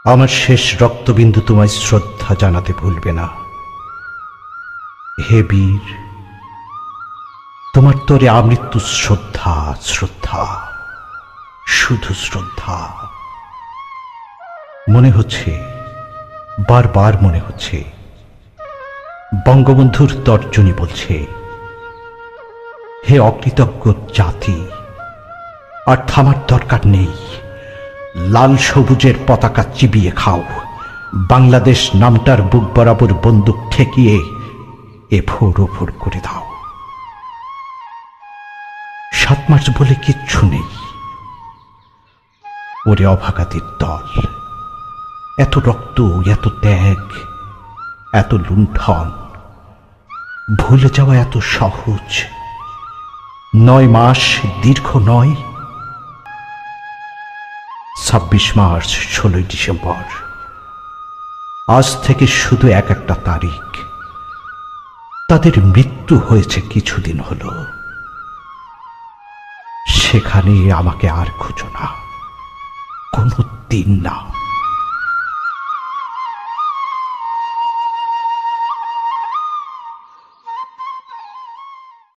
আমার শেষ রক্তবিন্দু তোমায় শ্রদ্ধা জানাতে ভুলবে না। হে বীর, তোমার তরে আমৃত্যু শ্রদ্ধা, শ্রদ্ধা, শুধু শ্রদ্ধা। মনে হচ্ছে, বারবার মনে হচ্ছে, বঙ্গবন্ধুর তর্জনী বলছে, হে অকৃতজ্ঞ জাতি, আর থামার দরকার নেই। লাল সবুজের পতাকা চিবিয়ে খাও, বাংলাদেশ নামটার বুক বরাবর বন্দুক ঠেকিয়ে এফোর ওফোর করে দাও। 7 মার্চ বলে কিচ্ছু নেই। ওরে অভাগাদের দল, এত রক্ত, এত ত্যাগ, এত লুণ্ঠন ভুলে যাওয়া এত সহজ? 9 মাস দীর্ঘ নয়? 26 মার্চ, 16 ডিসেম্বর, আজ থেকে শুধু একটা তারিখ। তাদের মৃত্যু হয়েছে কিছুদিন হলো। সেখানে আমাকে আর খুঁজো না, কোনো দিন না।